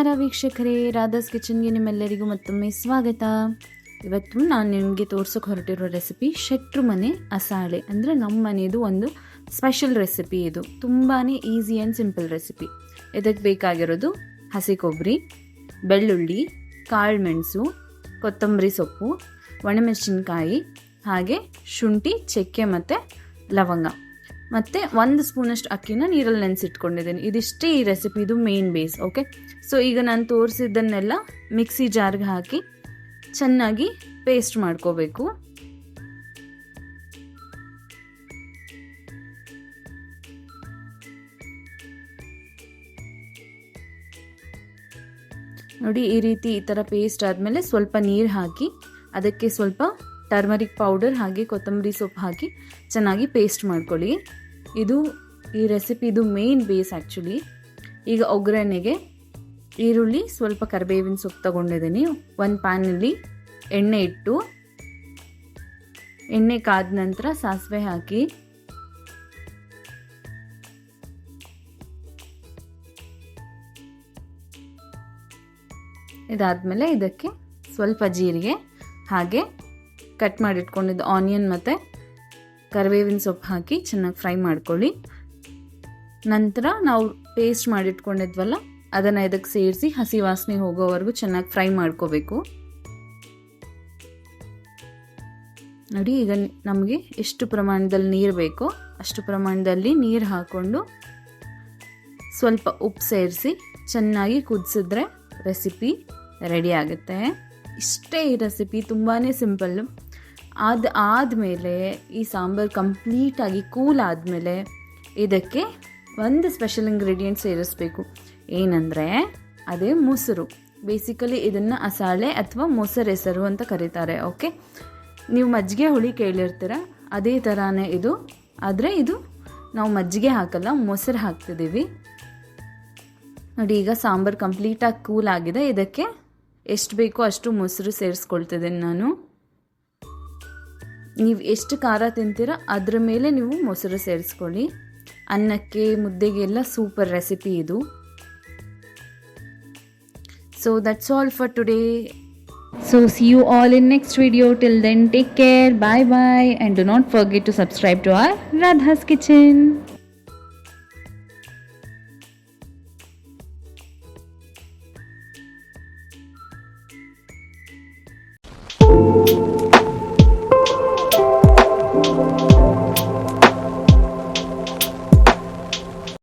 ನಮಸ್ಕಾರ ವೀಕ್ಷಕರೇ, ರಾಧಾಸ್ ಕಿಚನ್ಗೆ ನಿಮ್ಮೆಲ್ಲರಿಗೂ ಮತ್ತೊಮ್ಮೆ ಸ್ವಾಗತ. ಇವತ್ತು ನಾನು ನಿಮಗೆ ತೋರ್ಸೋಕೆ ಹೊರಟಿರೋ ರೆಸಿಪಿ ಶೆಟ್ರು ಮನೆ ಅಸಾಳೆ. ಅಂದರೆ ನಮ್ಮ ಮನೆಯದು ಒಂದು ಸ್ಪೆಷಲ್ ರೆಸಿಪಿ. ಇದು ತುಂಬಾ ಈಸಿ ಆ್ಯಂಡ್ ಸಿಂಪಲ್ ರೆಸಿಪಿ. ಇದಕ್ಕೆ ಬೇಕಾಗಿರೋದು ಹಸಿ ಕೊಬ್ಬರಿ, ಬೆಳ್ಳುಳ್ಳಿ, ಕಾಳುಮೆಣಸು, ಕೊತ್ತಂಬರಿ ಸೊಪ್ಪು, ಒಣಮೆಣಸಿನ್ಕಾಯಿ, ಹಾಗೆ ಶುಂಠಿ, ಚಕ್ಕೆ ಮತ್ತು ಲವಂಗ, ಮತ್ತು 1 ಸ್ಪೂನಷ್ಟು ಅಕ್ಕಿನ ನೀರಲ್ಲಿ ನೆನೆಸಿಟ್ಕೊಂಡಿದ್ದೀನಿ. ಇದಿಷ್ಟೇ ಈ ರೆಸಿಪಿದು ಮೇನ್ ಬೇಸ್. ಓಕೆ, ಸೊ ಈಗ ನಾನು ತೋರಿಸಿದ್ದನ್ನೆಲ್ಲ ಮಿಕ್ಸಿ ಜಾರ್ಗೆ ಹಾಕಿ ಚೆನ್ನಾಗಿ ಪೇಸ್ಟ್ ಮಾಡ್ಕೋಬೇಕು. ನೋಡಿ, ಈ ರೀತಿ ಈ ಥರ ಪೇಸ್ಟ್ ಆದಮೇಲೆ ಸ್ವಲ್ಪ ನೀರು ಹಾಕಿ ಅದಕ್ಕೆ ಸ್ವಲ್ಪ ಟರ್ಮರಿಕ್ ಪೌಡರ್ ಹಾಗೆ ಕೊತ್ತಂಬರಿ ಸೊಪ್ಪು ಹಾಕಿ ಚೆನ್ನಾಗಿ ಪೇಸ್ಟ್ ಮಾಡ್ಕೊಳ್ಳಿ. ಇದು ಈ ರೆಸಿಪಿದು ಮೇನ್ ಬೇಸ್ ಆ್ಯಕ್ಚುಲಿ. ಈಗ ಒಗ್ಗರಣೆಗೆ ಈರುಳ್ಳಿ, ಸ್ವಲ್ಪ ಕರಿಬೇವಿನ ಸೊಪ್ಪು ತೊಗೊಂಡಿದ್ದೀನಿ. ಒಂದು ಪ್ಯಾನಲ್ಲಿ ಎಣ್ಣೆ ಇಟ್ಟು, ಎಣ್ಣೆ ಕಾದ ನಂತರ ಸಾಸಿವೆ ಹಾಕಿ, ಇದಾದಮೇಲೆ ಇದಕ್ಕೆ ಸ್ವಲ್ಪ ಜೀರಿಗೆ ಹಾಗೆ ಕಟ್ ಮಾಡಿಟ್ಕೊಂಡಿದ್ದು ಆನಿಯನ್ ಮತ್ತು ಕರಿಬೇವಿನ ಸೊಪ್ಪು ಹಾಕಿ ಚೆನ್ನಾಗಿ ಫ್ರೈ ಮಾಡ್ಕೊಳ್ಳಿ. ನಂತರ ನಾವು ಪೇಸ್ಟ್ ಮಾಡಿಟ್ಕೊಂಡಿದ್ವಲ್ಲ ಅದನ್ನು ಇದಕ್ಕೆ ಸೇರಿಸಿ ಹಸಿ ವಾಸನೆ ಹೋಗೋವರೆಗೂ ಚೆನ್ನಾಗಿ ಫ್ರೈ ಮಾಡ್ಕೋಬೇಕು. ನೋಡಿ, ಈಗ ನಮಗೆ ಎಷ್ಟು ಪ್ರಮಾಣದಲ್ಲಿ ನೀರು ಬೇಕೋ ಅಷ್ಟು ಪ್ರಮಾಣದಲ್ಲಿ ನೀರು ಹಾಕ್ಕೊಂಡು ಸ್ವಲ್ಪ ಉಪ್ಪು ಸೇರಿಸಿ ಚೆನ್ನಾಗಿ ಕುದಿಸಿದ್ರೆ ರೆಸಿಪಿ ರೆಡಿ ಆಗುತ್ತೆ. ಇಷ್ಟೇ ಈ ರೆಸಿಪಿ, ತುಂಬಾ ಸಿಂಪಲ್ಲು. ಆದಮೇಲೆ ಈ ಸಾಂಬಾರು ಕಂಪ್ಲೀಟಾಗಿ ಕೂಲ್ ಆದಮೇಲೆ ಇದಕ್ಕೆ ಒಂದು ಸ್ಪೆಷಲ್ ಇಂಗ್ರೀಡಿಯೆಂಟ್ ಸೇರಿಸ್ಬೇಕು. ಏನಂದರೆ ಅದೇ ಮೊಸರು. ಬೇಸಿಕಲಿ ಇದನ್ನು ಅಸಾಳೆ ಅಥವಾ ಮೊಸರೆಸರು ಅಂತ ಕರೀತಾರೆ. ಓಕೆ, ನೀವು ಮಜ್ಜಿಗೆ ಹುಳಿ ಕೇಳಿರ್ತೀರ, ಅದೇ ಥರನೇ ಇದು. ಆದರೆ ಇದು ನಾವು ಮಜ್ಜಿಗೆ ಹಾಕಲ್ಲ, ಮೊಸರು ಹಾಕ್ತಿದ್ದೀವಿ. ನೋಡಿ, ಈಗ ಸಾಂಬಾರು ಕಂಪ್ಲೀಟಾಗಿ ಕೂಲ್ ಆಗಿದೆ. ಇದಕ್ಕೆ ಎಷ್ಟು ಬೇಕೋ ಅಷ್ಟು ಮೊಸರು ಸೇರಿಸ್ಕೊಳ್ತಿದ್ದೀನಿ ನಾನು. ನೀವು ಎಷ್ಟು ಖಾರ ತಿಂತೀರೋ ಅದ್ರ ಮೇಲೆ ನೀವು ಮೊಸರು ಸೇರಿಸ್ಕೊಳ್ಳಿ. ಅನ್ನಕ್ಕೆ, ಮುದ್ದೆಗೆಲ್ಲ ಸೂಪರ್ ರೆಸಿಪಿ ಇದು. So that's all for today. So see you all in next video. Till then, take care. Bye bye. And do not forget to subscribe to our Radha's Kitchen.